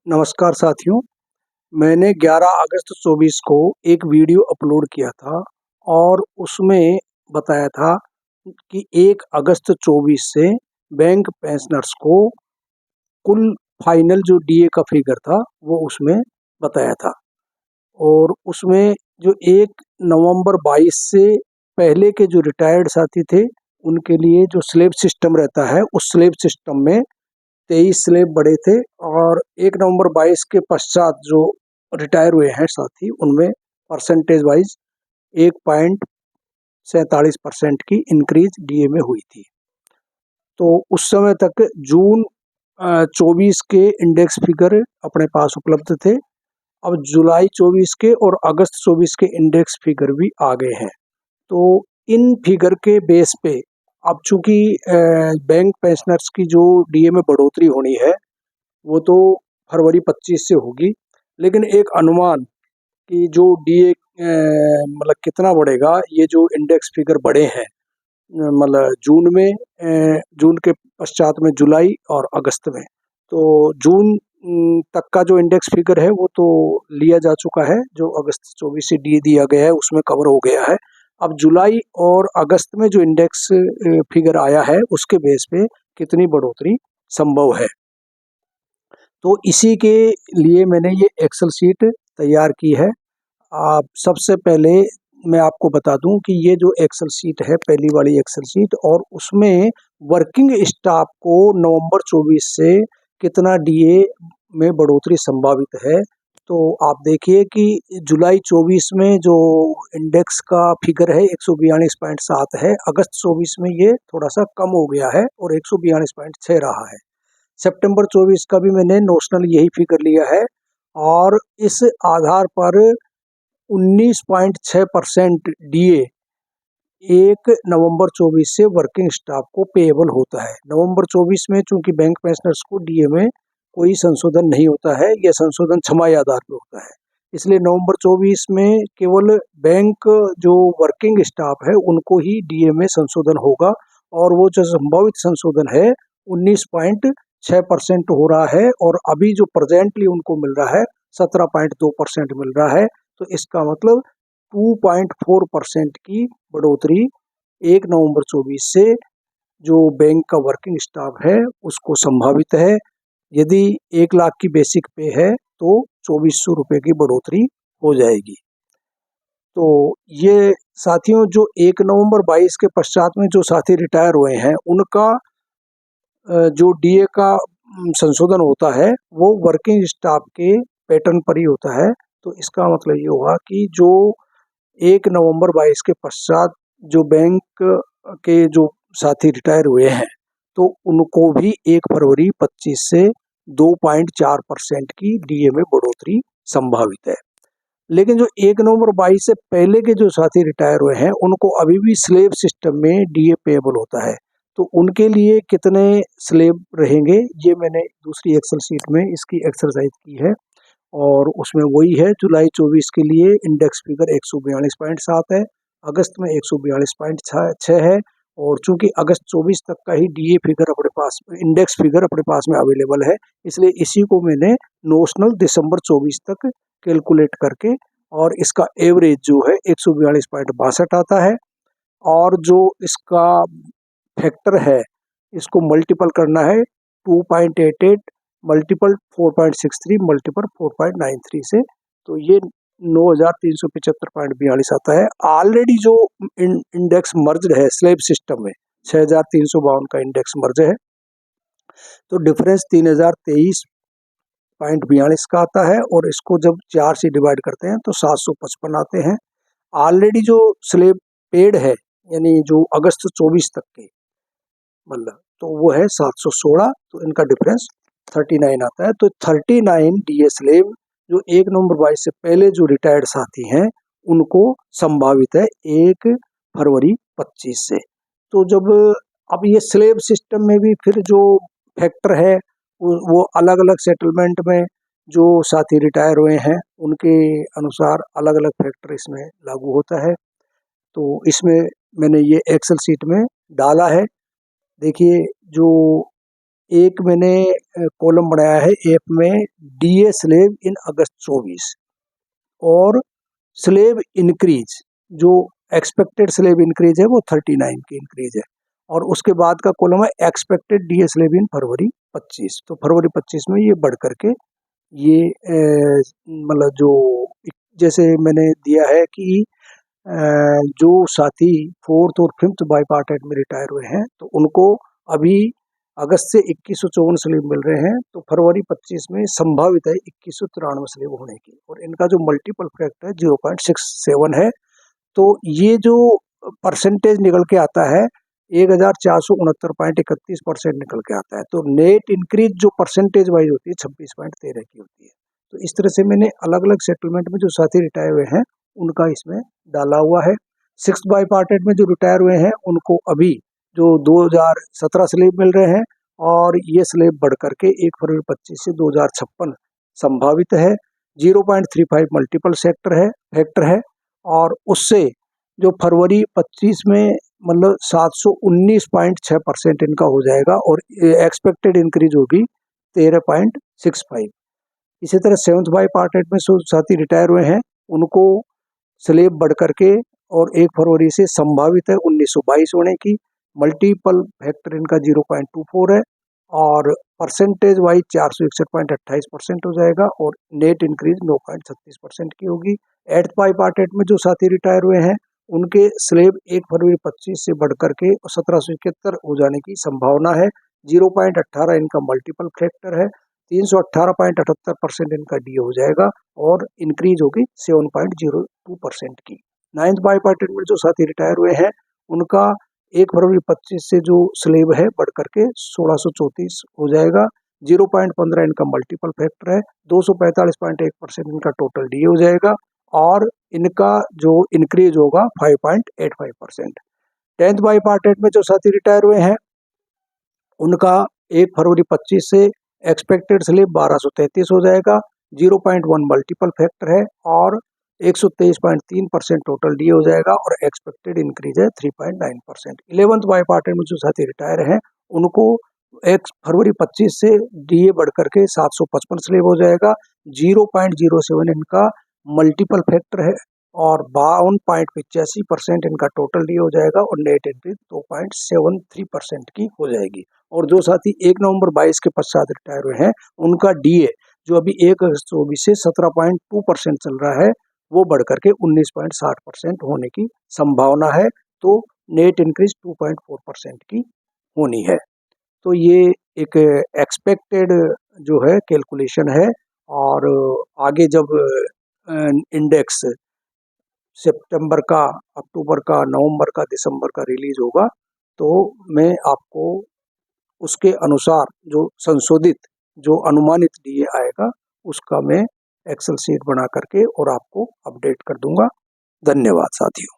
नमस्कार साथियों, मैंने 11 अगस्त 24 को एक वीडियो अपलोड किया था और उसमें बताया था कि 1 अगस्त 24 से बैंक पेंशनर्स को कुल फाइनल जो डीए का फिगर था वो उसमें बताया था। और उसमें जो 1 नवंबर 22 से पहले के जो रिटायर्ड साथी थे उनके लिए जो स्लैब सिस्टम रहता है उस स्लैब सिस्टम में 23 स्लैब बड़े थे और 1 नवंबर 22 के पश्चात जो रिटायर हुए हैं साथी उनमें परसेंटेज वाइज 1.47% की इंक्रीज डीए में हुई थी। तो उस समय तक जून 24 के इंडेक्स फिगर अपने पास उपलब्ध थे। अब जुलाई 24 के और अगस्त 24 के इंडेक्स फिगर भी आ गए हैं। तो इन फिगर के बेस पे अब चूंकि बैंक पेंशनर्स की जो डीए में बढ़ोतरी होनी है वो तो फरवरी 25 से होगी, लेकिन एक अनुमान कि जो डीए मतलब कितना बढ़ेगा, ये जो इंडेक्स फिगर बढ़े हैं मतलब जून में, जून के पश्चात में जुलाई और अगस्त में, तो जून तक का जो इंडेक्स फिगर है वो तो लिया जा चुका है, जो अगस्त 24 से डीए दिया गया है उसमें कवर हो गया है। अब जुलाई और अगस्त में जो इंडेक्स फिगर आया है उसके बेस पे कितनी बढ़ोतरी संभव है, तो इसी के लिए मैंने ये एक्सेल शीट तैयार की है। आप सबसे पहले मैं आपको बता दूं कि ये जो एक्सेल शीट है पहली वाली एक्सेल शीट, और उसमें वर्किंग स्टाफ को नवंबर 24 से कितना डीए में बढ़ोतरी संभावित है। तो आप देखिए कि जुलाई 24 में जो इंडेक्स का फिगर है 142.7 है, अगस्त 24 में ये थोड़ा सा कम हो गया है और 142.6 रहा है। सितंबर 24 का भी मैंने नोशनल यही फिगर लिया है और इस आधार पर 19.6% डीए 1 नवंबर 24 से वर्किंग स्टाफ को पेएबल होता है। नवंबर 24 में चूंकि बैंक पेंशनर्स को डीए में कोई संशोधन नहीं होता है, यह संशोधन छमाही आधार पर होता है, इसलिए नवंबर 24 में केवल बैंक जो वर्किंग स्टाफ है उनको ही डीए में संशोधन होगा, और वो जो संभावित संशोधन है 19.6% हो रहा है और अभी जो प्रेजेंटली उनको मिल रहा है 17.2% मिल रहा है। तो इसका मतलब 2.4% की बढ़ोतरी 1 नवंबर 24 से जो बैंक का वर्किंग स्टाफ है उसको संभावित है। यदि 1 लाख की बेसिक पे है तो 2400 रुपये की बढ़ोतरी हो जाएगी। तो ये साथियों जो 1 नवंबर 22 के पश्चात में जो साथी रिटायर हुए हैं उनका जो डीए का संशोधन होता है वो वर्किंग स्टाफ के पैटर्न पर ही होता है। तो इसका मतलब ये होगा कि जो 1 नवंबर 22 के पश्चात जो बैंक के जो साथी रिटायर हुए हैं तो उनको भी 1 फरवरी 25 से 2.4% की डीए में बढ़ोतरी संभावित है। लेकिन जो 1 नवंबर 22 से पहले के जो साथी रिटायर हुए हैं उनको अभी भी स्लेब सिस्टम में डीए पेएबल होता है, तो उनके लिए कितने स्लेब रहेंगे ये मैंने दूसरी एक्सेल शीट में इसकी एक्सरसाइज की है और उसमें वही है। जुलाई 24 के लिए इंडेक्स फिगर 142.7 है, अगस्त में 142.6 है, और चूंकि अगस्त 24 तक का ही डीए फिगर अपने पास, इंडेक्स फिगर अपने पास में अवेलेबल है, इसलिए इसी को मैंने नोशनल दिसंबर 24 तक कैलकुलेट करके, और इसका एवरेज जो है 142.62 आता है, और जो इसका फैक्टर है इसको मल्टीपल करना है 2.88 मल्टीपल 4.63 मल्टीपल 4.93 से, तो ये 9375.42 आता है। ऑलरेडी जो इंडेक्स मर्ज है स्लेब सिस्टम में 6352 का इंडेक्स मर्ज है, तो डिफरेंस 3023.42 का आता है, और इसको जब 4 से डिवाइड करते हैं तो 755 आते हैं। ऑलरेडी जो स्लेब पेड है यानी जो अगस्त 24 तक के मतलब, तो वो है 716, तो इनका डिफरेंस 39 आता है। तो 39 डीए स्लेब जो 1 नवंबर 22 से पहले जो रिटायर्ड साथी हैं उनको संभावित है 1 फरवरी 25 से। तो जब अब ये स्लेब सिस्टम में भी फिर जो फैक्टर है वो अलग अलग सेटलमेंट में जो साथी रिटायर हुए हैं उनके अनुसार अलग अलग फैक्टर इसमें लागू होता है। तो इसमें मैंने ये एक्सेल शीट में डाला है। देखिए जो एक मैंने कॉलम बनाया है एफ में, डीए स्लेब इन अगस्त 24 और स्लेब इंक्रीज, जो एक्सपेक्टेड स्लेब इंक्रीज है वो 39 की इंक्रीज है, और उसके बाद का कॉलम है एक्सपेक्टेड डीए स्लेब इन फरवरी 25। तो फरवरी 25 में ये बढ़ करके ये मतलब जो जैसे मैंने दिया है कि जो साथी फोर्थ और फिफ्थ बाइपार्टेट में रिटायर हुए हैं तो उनको अभी अगस्त से 2154 स्लीप मिल रहे हैं, तो फरवरी 25 में संभावित है 2193 स्लीप होने की, और इनका जो मल्टीपल फैक्टर है 0.67 है। तो ये जो परसेंटेज निकल के आता है 1469.31% निकल के आता है। तो नेट इंक्रीज जो परसेंटेज वाइज होती है 26.13 की होती है। तो इस तरह से मैंने अलग अलग सेटलमेंट में जो साथी रिटायर हुए हैं उनका इसमें डाला हुआ है। सिक्स बाइपार्टेट में जो रिटायर हुए हैं उनको अभी जो 2017 स्लेब मिल रहे हैं, और ये स्लेब बढ़ करके 1 फरवरी 25 से 2056 संभावित है। 0.35 मल्टीपल फैक्टर है, और उससे जो फरवरी 25 में मतलब 719.6% इनका हो जाएगा, और एक्सपेक्टेड इंक्रीज होगी 13.65। इसी तरह सेवंथ बाइपार्टेट में साथी रिटायर हुए हैं उनको स्लेब बढ़ करके और 1 फरवरी से संभावित है 1922 होने की। मल्टीपल फैक्टर इनका 0.24 है, और परसेंटेज वाइज 461.28% हो जाएगा, और नेट इंक्रीज 9.36% की होगी। एट्थ बाइपार्टेट में जो साथी रिटायर हुए हैं उनके स्लेब 1 फरवरी 25 से बढ़ करके 1771 हो जाने की संभावना है। 0.18 इनका मल्टीपल फैक्टर है, 318.78% इनका डी हो जाएगा, और इंक्रीज होगी 7.02% की। नाइन्थ बाइपार्टेट में जो साथी रिटायर हुए हैं उनका 1 फरवरी 25 से जो स्लेब है बढ़ करके 1634 हो जाएगा। 0.15 इनका मल्टीपल फैक्टर है, 245.1% इनका टोटल डी हो जाएगा, और इनका जो इंक्रीज होगा 5.85%। टेंथ बाइपार्टेट में जो साथी रिटायर हुए हैं उनका 1 फरवरी 25 से एक्सपेक्टेड स्लेब 1233 हो जाएगा। 0.1 मल्टीपल फैक्टर है, और 123.3% टोटल डी हो जाएगा, और एक्सपेक्टेड इंक्रीज है 3.9%। 11th बाइपार्टेट में जो साथी रिटायर हैं उनको 1 फरवरी 25 से डीए बढ़ करके 755 स्लेब हो जाएगा। 0.07 इनका मल्टीपल फैक्टर है, और 52.85% इनका टोटल डी हो जाएगा, और नेट इंक्रीज 2.73% की हो जाएगी। और जो साथी 1 नवंबर 22 के पश्चात रिटायर हुए हैं उनका डीए जो अभी 1 अगस्त 24 से 17.2% चल रहा है वो बढ़ करके 19.60% होने की संभावना है। तो नेट इंक्रीज 2.4% की होनी है। तो ये एक एक्सपेक्टेड जो है कैलकुलेशन है, और आगे जब इंडेक्स सितंबर का, अक्टूबर का, नवंबर का, दिसंबर का रिलीज होगा तो मैं आपको उसके अनुसार जो संशोधित जो अनुमानित डीए आएगा उसका मैं एक्सेल शीट बना करके और आपको अपडेट कर दूंगा। धन्यवाद साथियों।